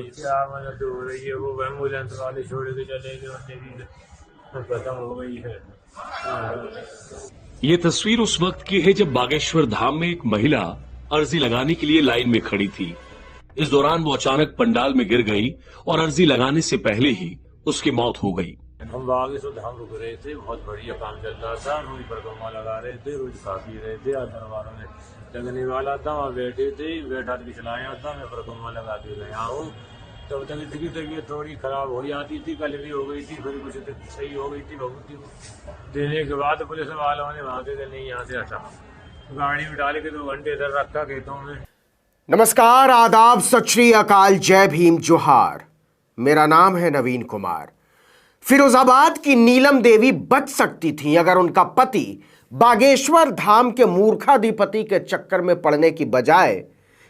क्या मदद हो रही है। वो एम्बुलेंस वाले छोड़ के चले गए, मेरी खत्म हो गई है। ये तस्वीर उस वक्त की है जब बागेश्वर धाम में एक महिला अर्जी लगाने के लिए लाइन में खड़ी थी। इस दौरान वो अचानक पंडाल में गिर गई और अर्जी लगाने से पहले ही उसकी मौत हो गई। हम बागेश्वर धाम रुक रहे थे, बहुत बढ़िया काम चल रहा था, रोज परिक्रमा लगा रहे थे, रोज खा पी रहे थे। दरबारों में लगने वाला था, वहाँ बैठे थे, बैठा के चलाया था, मैं परिक्रमा लगा के गया हूँ। तब तक इसकी तबीयत थोड़ी खराब हो जाती थी, कल भी हो गई थी, फिर कुछ सही हो गई थी। बहुत देने के बाद पुलिस वालों ने वहाँ से नहीं, यहाँ से हटा, गाड़ी में डाल के 2 घंटे इधर रखा खेतों में। नमस्कार, आदाब, सत श्री अकाल, जय भीम, जोहार। मेरा नाम है नवीन कुमार। फिरोजाबाद की नीलम देवी बच सकती थी अगर उनका पति बागेश्वर धाम के मूर्खाधिपति के चक्कर में पड़ने की बजाय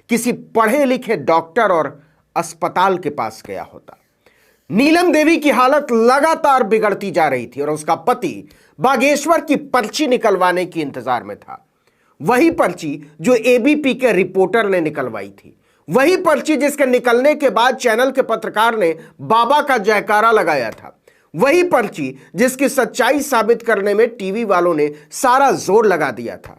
किसी पढ़े लिखे डॉक्टर और अस्पताल के पास गया होता। नीलम देवी की हालत लगातार बिगड़ती जा रही थी और उसका पति बागेश्वर की पर्ची निकलवाने की इंतजार में था। वही पर्ची जो एबीपी के रिपोर्टर ने निकलवाई थी, वही पर्ची जिसके निकलने के बाद चैनल के पत्रकार ने बाबा का जयकारा लगाया था, वही पर्ची जिसकी सच्चाई साबित करने में टीवी वालों ने सारा जोर लगा दिया था।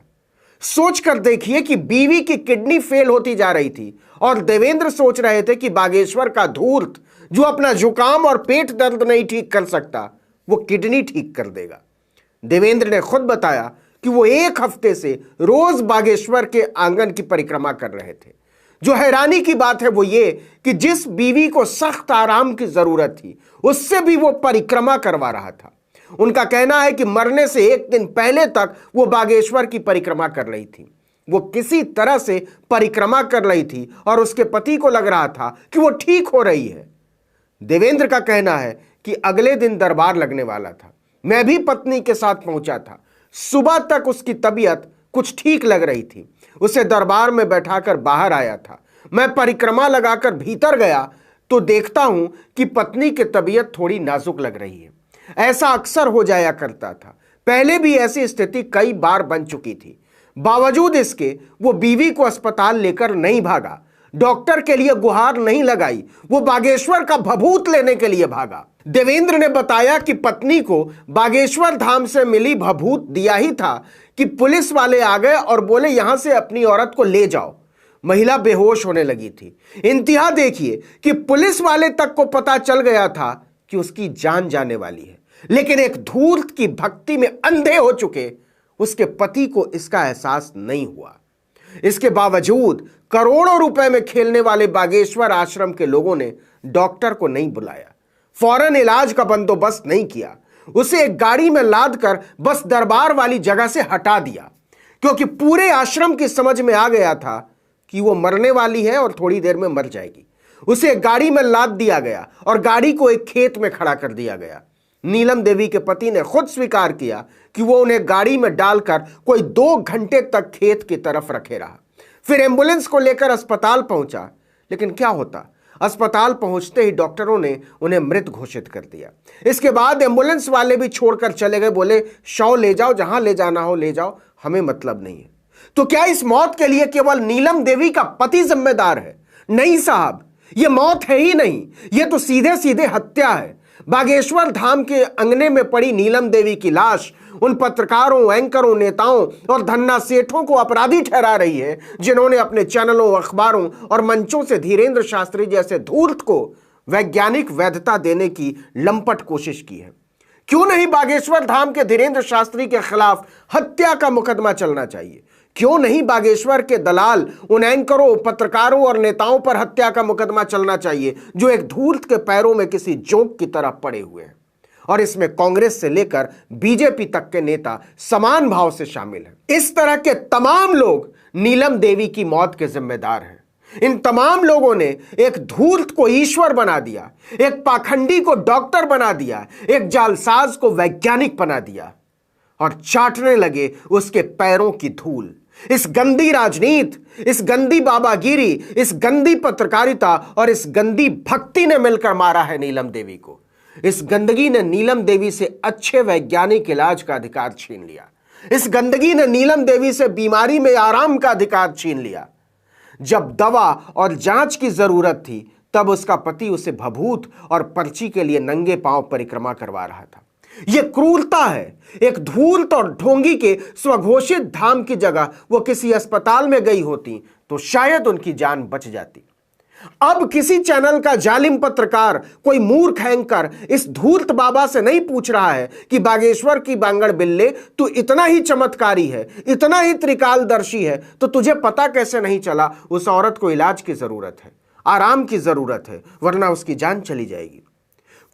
सोचकर देखिए कि बीवी की किडनी फेल होती जा रही थी और देवेंद्र सोच रहे थे कि बागेश्वर का धूर्त जो अपना जुकाम और पेट दर्द नहीं ठीक कर सकता, वो किडनी ठीक कर देगा। देवेंद्र ने खुद बताया कि वो 1 हफ्ते से रोज बागेश्वर के आंगन की परिक्रमा कर रहे थे। जो हैरानी की बात है वो ये कि जिस बीवी को सख्त आराम की जरूरत थी, उससे भी वो परिक्रमा करवा रहा था। उनका कहना है कि मरने से 1 दिन पहले तक वो बागेश्वर की परिक्रमा कर रही थी। वो किसी तरह से परिक्रमा कर रही थी और उसके पति को लग रहा था कि वो ठीक हो रही है। देवेंद्र का कहना है कि अगले दिन दरबार लगने वाला था। मैं भी पत्नी के साथ पहुंचा था। सुबह तक उसकी तबीयत कुछ ठीक लग रही थी। उसे दरबार में बैठाकर बाहर आया था। मैं परिक्रमा लगाकर भीतर गया तो देखता हूं कि पत्नी की तबीयत थोड़ी नाजुक लग रही है। ऐसा अक्सर हो जाया करता था, पहले भी ऐसी स्थिति कई बार बन चुकी थी। बावजूद इसके वो बीवी को अस्पताल लेकर नहीं भागा, डॉक्टर के लिए गुहार नहीं लगाई, वो बागेश्वर का भभूत लेने के लिए भागा। देवेंद्र ने बताया कि पत्नी को बागेश्वर धाम से मिली भभूत दिया ही था कि पुलिस वाले आ गए और बोले यहां से अपनी औरत को ले जाओ। महिला बेहोश होने लगी थी। इंतहा देखिए कि पुलिस वाले तक को पता चल गया था कि उसकी जान जाने वाली है, लेकिन एक धूर्त की भक्ति में अंधे हो चुके उसके पति को इसका एहसास नहीं हुआ। इसके बावजूद करोड़ों रुपए में खेलने वाले बागेश्वर आश्रम के लोगों ने डॉक्टर को नहीं बुलाया, फौरन इलाज का बंदोबस्त नहीं किया, उसे एक गाड़ी में लादकर बस दरबार वाली जगह से हटा दिया, क्योंकि पूरे आश्रम की समझ में आ गया था कि वो मरने वाली है और थोड़ी देर में मर जाएगी। उसे एक गाड़ी में लाद दिया गया और गाड़ी को एक खेत में खड़ा कर दिया गया। नीलम देवी के पति ने खुद स्वीकार किया कि वो उन्हें गाड़ी में डालकर कोई 2 घंटे तक खेत की तरफ रखे रहा। फिर एम्बुलेंस को लेकर अस्पताल पहुंचा, लेकिन क्या होता, अस्पताल पहुंचते ही डॉक्टरों ने उन्हें मृत घोषित कर दिया। इसके बाद एम्बुलेंस वाले भी छोड़कर चले गए, बोले शव ले जाओ, जहां ले जाना हो ले जाओ, हमें मतलब नहीं है। तो क्या इस मौत के लिए केवल नीलम देवी का पति जिम्मेदार है? नहीं साहब, यह मौत है ही नहीं, यह तो सीधे सीधे हत्या है। बागेश्वर धाम के अंगने में पड़ी नीलम देवी की लाश उन पत्रकारों, एंकरों, नेताओं और धन्ना सेठों को अपराधी ठहरा रही है जिन्होंने अपने चैनलों, अखबारों और मंचों से धीरेंद्र शास्त्री जैसे धूर्त को वैज्ञानिक वैधता देने की लंपट कोशिश की है। क्यों नहीं बागेश्वर धाम के धीरेंद्र शास्त्री के खिलाफ हत्या का मुकदमा चलना चाहिए? क्यों नहीं बागेश्वर के दलाल उन एंकरों, पत्रकारों और नेताओं पर हत्या का मुकदमा चलना चाहिए जो एक धूर्त के पैरों में किसी जोंक की तरह पड़े हुए हैं? और इसमें कांग्रेस से लेकर बीजेपी तक के नेता समान भाव से शामिल हैं। इस तरह के तमाम लोग नीलम देवी की मौत के जिम्मेदार हैं। इन तमाम लोगों ने एक धूर्त को ईश्वर बना दिया, एक पाखंडी को डॉक्टर बना दिया, एक जालसाज को वैज्ञानिक बना दिया और चाटने लगे उसके पैरों की धूल। इस गंदी राजनीति, इस गंदी बाबागिरी, इस गंदी पत्रकारिता और इस गंदी भक्ति ने मिलकर मारा है नीलम देवी को। इस गंदगी ने नीलम देवी से अच्छे वैज्ञानिक इलाज का अधिकार छीन लिया। इस गंदगी ने नीलम देवी से बीमारी में आराम का अधिकार छीन लिया। जब दवा और जांच की जरूरत थी तब उसका पति उसे भभूत और पर्ची के लिए नंगे पांव परिक्रमा करवा रहा था। यह क्रूरता है। एक धूर्त और ढोंगी के स्वघोषित धाम की जगह वो किसी अस्पताल में गई होती तो शायद उनकी जान बच जाती। अब किसी चैनल का जालिम पत्रकार, कोई मूर्ख एंकर इस धूर्त बाबा से नहीं पूछ रहा है कि बागेश्वर की बांगड़ बिल्ले तू इतना ही चमत्कारी है, इतना ही त्रिकालदर्शी है, तो तुझे पता कैसे नहीं चला उस औरत को इलाज की जरूरत है, आराम की जरूरत है, वरना उसकी जान चली जाएगी।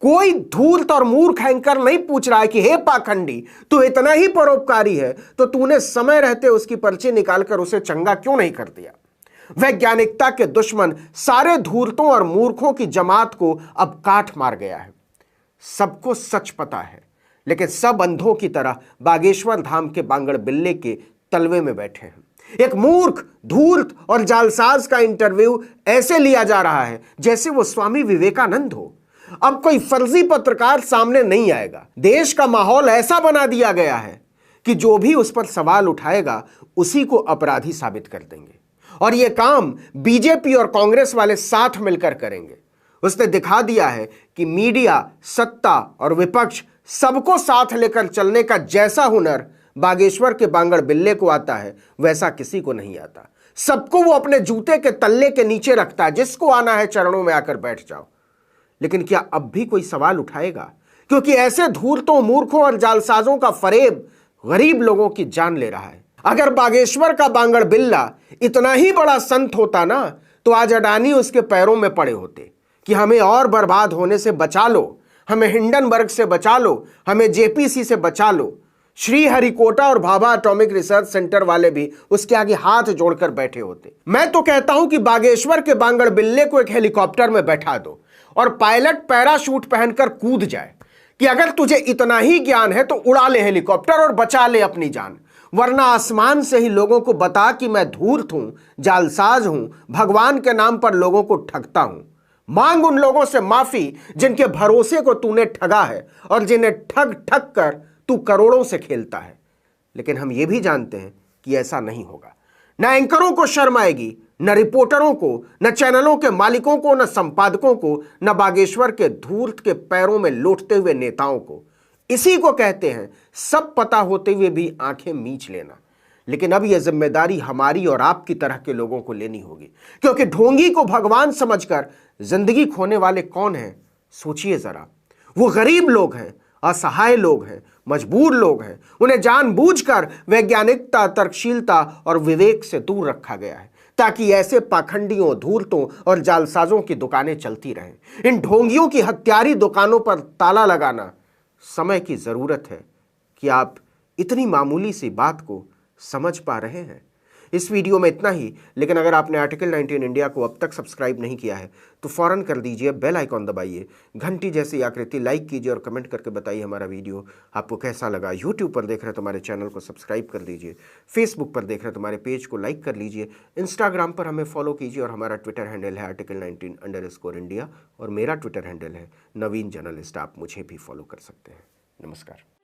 कोई धूर्त और मूर्ख एंकर नहीं पूछ रहा है कि हे पाखंडी, तू इतना ही परोपकारी है तो तूने समय रहते उसकी पर्ची निकालकर उसे चंगा क्यों नहीं कर दिया। वैज्ञानिकता के दुश्मन सारे धूर्तों और मूर्खों की जमात को अब काट मार गया है। सबको सच पता है, लेकिन सब अंधों की तरह बागेश्वर धाम के बांगड़ बिल्ले के तलवे में बैठे हैं। एक मूर्ख, धूर्त और जालसाज का इंटरव्यू ऐसे लिया जा रहा है जैसे वो स्वामी विवेकानंद हो। अब कोई फर्जी पत्रकार सामने नहीं आएगा। देश का माहौल ऐसा बना दिया गया है कि जो भी उस पर सवाल उठाएगा उसी को अपराधी साबित कर देंगे, और यह काम बीजेपी और कांग्रेस वाले साथ मिलकर करेंगे। उसने दिखा दिया है कि मीडिया, सत्ता और विपक्ष सबको साथ लेकर चलने का जैसा हुनर बागेश्वर के बांगड़ बिल्ले को आता है, वैसा किसी को नहीं आता। सबको वो अपने जूते के तल्ले के नीचे रखता है, जिसको आना है चरणों में आकर बैठ जाओ। लेकिन क्या अब भी कोई सवाल उठाएगा? क्योंकि ऐसे धूर्तों, मूर्खों और जालसाजों का फरेब गरीब लोगों की जान ले रहा है। अगर बागेश्वर का बांगड़ बिल्ला इतना ही बड़ा संत होता ना, तो आज अडानी उसके पैरों में पड़े होते कि हमें और बर्बाद होने से बचा लो, हमें हिंडनबर्ग से बचा लो, हमें जेपीसी से बचा लो। श्रीहरिकोटा और भाभा एटॉमिक रिसर्च सेंटर वाले भी उसके आगे हाथ जोड़कर बैठे होते। मैं तो कहता हूं कि बागेश्वर के बांगड़ बिल्ले को एक हेलीकॉप्टर में बैठा दो और पायलट पैराशूट पहनकर कूद जाए कि अगर तुझे इतना ही ज्ञान है तो उड़ा ले हेलीकॉप्टर और बचा ले अपनी जान, वरना आसमान से ही लोगों को बता कि मैं धूर्त हूं, जालसाज हूं, भगवान के नाम पर लोगों को ठगता हूं। मांग उन लोगों से माफी जिनके भरोसे को तूने ठगा है और जिन्हें ठग ठग कर तू करोड़ों से खेलता है। लेकिन हम ये भी जानते हैं कि ऐसा नहीं होगा। न एंकरों को शर्म आएगी, न रिपोर्टरों को, न चैनलों के मालिकों को, न संपादकों को, न बागेश्वर के धूर्त के पैरों में लौटते हुए नेताओं को। इसी को कहते हैं सब पता होते हुए भी आंखें मीच लेना। लेकिन अब यह जिम्मेदारी हमारी और आपकी तरह के लोगों को लेनी होगी, क्योंकि ढोंगी को भगवान समझकर जिंदगी खोने वाले कौन हैं? सोचिए जरा। वो गरीब लोग हैं, असहाय लोग हैं, मजबूर लोग हैं। उन्हें जानबूझकर वैज्ञानिकता, तर्कशीलता और विवेक से दूर रखा गया है ताकि ऐसे पाखंडियों, धूर्तों और जालसाजों की दुकानें चलती रहें। इन ढोंगियों की हत्यारी दुकानों पर ताला लगाना समय की जरूरत है। कि आप इतनी मामूली सी बात को समझ पा रहे हैं? इस वीडियो में इतना ही, लेकिन अगर आपने आर्टिकल 19 इंडिया को अब तक सब्सक्राइब नहीं किया है तो फौरन कर दीजिए, बेल आइकॉन दबाइए, घंटी जैसी आकृति लाइक कीजिए और कमेंट करके बताइए हमारा वीडियो आपको कैसा लगा। यूट्यूब पर देख रहे तो हमारे चैनल को सब्सक्राइब कर लीजिए, फेसबुक पर देख रहे तो हमारे पेज को लाइक कर लीजिए, इंस्टाग्राम पर हमें फॉलो कीजिए और हमारा ट्विटर हैंडल है आर्टिकल 19_इंडिया और मेरा ट्विटर हैंडल है नवीन जर्नलिस्ट। आप मुझे भी फॉलो कर सकते हैं। नमस्कार।